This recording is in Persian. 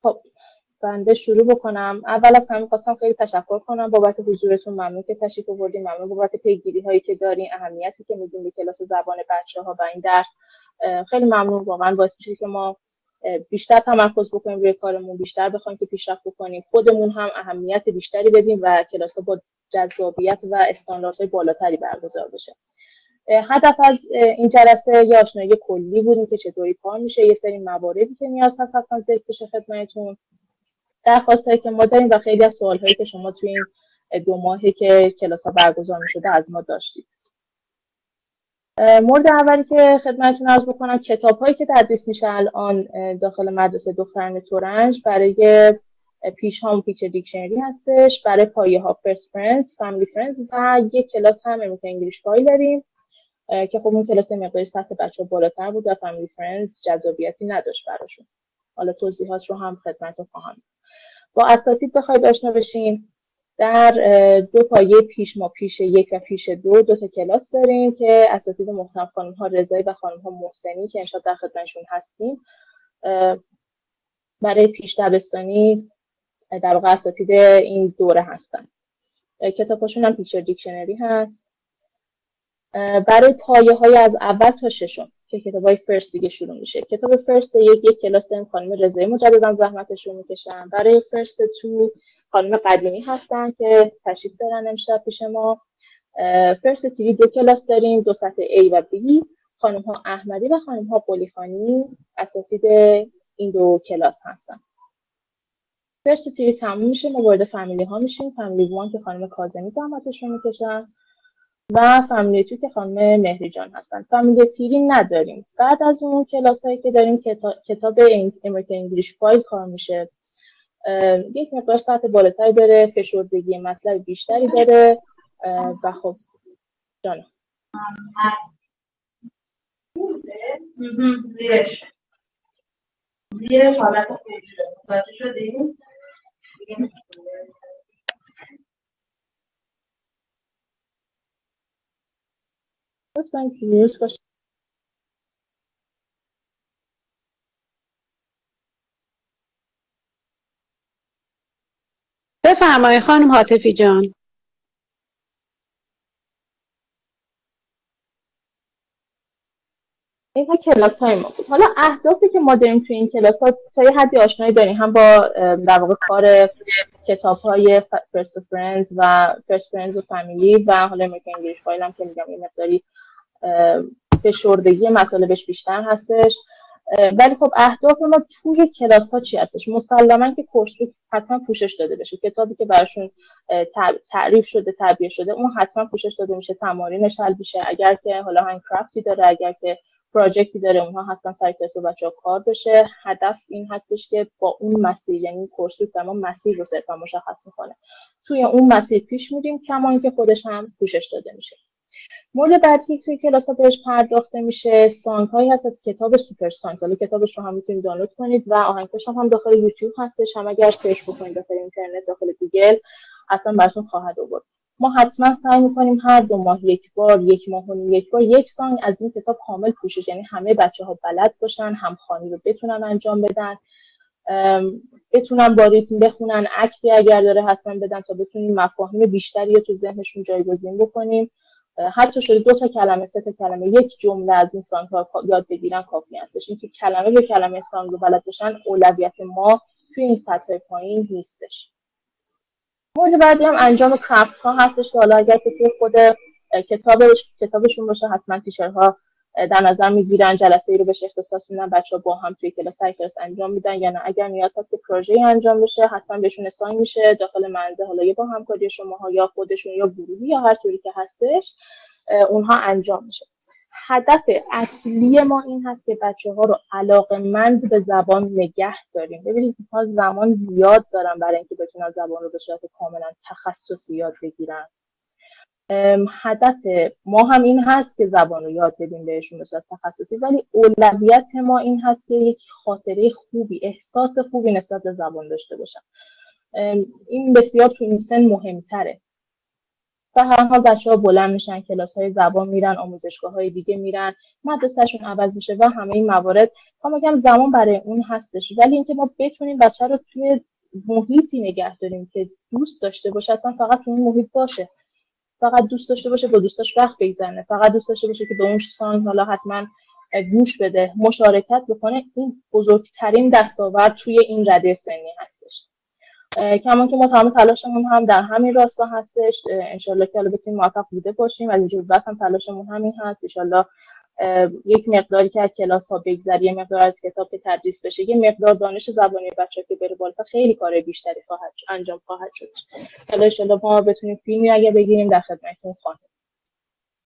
خب بنده شروع بکنم. اول از همه خواستم خیلی تشکر کنم بابت حضورتون. ممنون که تشریف آوردین، ممنون بابت پیگیری هایی که دارین، اهمیتی که میدین به کلاس زبان بچه‌ها و این درس. خیلی ممنون، واقعا باعث میشه که ما بیشتر تمرکز بکنیم روی کارمون، بیشتر بخوایم که پیشرفت بکنیم، خودمون هم اهمیت بیشتری بدیم و کلاس با جذابیت و استانداردهای بالاتری برگزار بشه. هدف از این جلسه یه آشنایی کلی بود که چطوری کار میشه، یه سری مواردی که نیاز هست حتما ذکر بشه خدمتتون، درخواستایی که ما داریم و خیلی از سوالهایی که شما توی این 2 ماهی که کلاس‌ها برگزار می‌شده از ما داشتید. مورد اولی که خدمتتون عرض بکنم، کتاب‌هایی که تدریس میشه الان داخل مدرسه دختران تورنج برای پیش‌هام پیچر دیکشنری هستش، برای پایه‌ها فرست فرندز، فامیلی فرندز و یک کلاس هم امریکن انگلیش فایل داریم که خب اون کلاس مقداری سطح بچه‌ها بالاتر بود و فامیلی فرندز جذابیتی نداشت براشون. حالا توضیحات رو هم خدمتتون خواهم. با اساتید بخواید آشنا بشین، در 2 پایه پیش ما پیش 1 و پیش 2 تا کلاس داریم که اساتید محترم خانم ها رضایی و خانم ها محسنی که امشب در خدمتشون هستیم برای پیش دبستانی در واقع اساتید این دوره هستن. کتاباشون هم پیکچر دیکشنری هست. برای پایه های از اول تا 6 که کتاب های فرست دیگه شروع میشه. کتاب فرست یک کلاس داریم، خانم رضایی مجددا زحمتشون میکشن. برای فرست 2 خانم قدیمی هستن که تشریف دارن امشب پیش ما. فرست 3 2 کلاس داریم، 2 سطح A و B، خانم ها احمدی و خانم ها قلیخانی اساتید این 2 کلاس هستن. فرست 3 تموم میشه، ما وارد فامیلی ها میشیم. فامیلی 1 که خانم کاظمی زحمتشون میکشن و فامیلی 2 که خانم مهری جان هستن. فامیلی تیری نداریم. بعد از اون کلاس هایی که داریم کتاب امریکن انگلیش فایل کار میشه. یک مقدار سطح بالاتری داره، فشردگی مطلب بیشتری داره و خب جانم زیرش حالت فعلیه متوجه شدیم؟ لطفاً پیوز باشه. بفرمایید خانم عاطفی جان. این کلاس های ما بود. حالا اهدافی که ما داریم توی این کلاس ها تا یه حدی آشنایی داریم، هم با در واقع کار کتاب های فرست فرندز و فرست فرندز و فامیلی و حالا امریکن انگلیش فایل هم که میگم این مقداری فشردگی مطالبش بیشتر هستش. ولی خب اهداف ما توی کلاس ها چی هستش؟ مسلما که کورس بود حتما پوشش داده بشه، کتابی که براشون تعریف شده تعبیه شده اون حتما پوشش داده میشه، تمارینش حل میشه، اگر که حالا هندکرافتی داره، اگر که پراجکتی داره اونها حتما سر کلاس و بچه‌ها کار بشه. هدف این هستش که با اون مسیر، یعنی کورس تمام مسیر رو صرفا مشخص میکنه، توی اون مسیر پیش میریم، کما اینکه خودش هم پوشش داده میشه. مورد بعدی که توی کلاس ها بهش پرداخته میشه سانگ هایی هست از کتاب سوپر سانگز. حالا کتابش رو هم میتونید دانلود کنید و آهنگش هم داخل یوتیوب هستش، هم اگر سرچ بکنید داخل اینترنت داخل گوگل حتما براتون خواهد آورد. ما حتما سعی میکنیم هر 2 ماه یک بار، 1 ماه و نیم یک بار یک سانگ از این کتاب کامل پوشش، یعنی همه بچه‌ها بلد باشن، همخوانی رو بتونن انجام بدن، بتونن با ریتم بخونن، اکتی اگر داره حتما بدن تا بتونیم مفاهیم بیشتری رو تو ذهنشون جایگزین بکنیم. حتی شده 2 تا کلمه 3 تا کلمه یک جمله از این سانگ ها یاد بگیرن کافی هستش. اینکه کلمه به کلمه سانگ رو بلد باشن اولویت ما توی این سطح پایین نیستش. مورد بعدی هم انجام کرافت ها هستش که حالا اگر که توی خود کتابشون باشه حتما تیچرها در نظر میگیرن، جلسه ای رو بهش اختصاص میدن، بچه‌ها با هم توی کلاس انجام میدن، یا نه اگر نیاز هست که پروژه انجام بشه حتما بهشون اساین میشه داخل منزل، حالا یا با همکاری شماها یا خودشون یا گروهی یا هر طوری که هستش اونها انجام میشه. هدف اصلی ما این هست که بچه‌ها رو علاقه‌مند به زبان نگه داریم. ببینید اینها زمان زیاد دارن برای اینکه بتونن زبان رو به صورت کاملا تخصصی یاد بگیرن. هدف ما هم این هست که زبان رو یاد بدیم بهشون به صورت تخصصی، ولی اولویت ما این هست که یک خاطره خوبی، احساس خوبی نسبت به زبان داشته باشن. این بسیار تو این سن مهمتره. و هر حال بچه‌ها بلند میشن، کلاس‌های زبان میرن، آموزشگاه‌های دیگه میرن، مدرسه‌شون عوض میشه و همه این موارد میگم زمان برای اون هستش. ولی اینکه ما بتونیم بچه رو توی محیطی نگه داریم که دوست داشته باشه، اصلا فقط توی محیط باشه، فقط دوست داشته باشه با دوستاش وقت بگذرونه، فقط دوست داشته باشه که به اون سان حالا حتما گوش بده، مشارکت بکنه، این بزرگترین دستاورد توی این رده سنی هستش. کما که ما تمام تلاشمون هم در همین راستا هستش. انشالله که حالا بتونیم موفق بوده باشیم. از اینجور بعد هم تلاشمون همین هست. انشالله یک مقداری که از کلاس ها بگذره، یک مقدار از کتاب که تدریس بشه، یک مقدار دانش زبانی بچه‌ها که بره بالا، خیلی کار بیشتری انجام خواهد شد. حالا انشالله ما بتونیم فیلمی اگه بگیریم در خدمتتون خواهیم.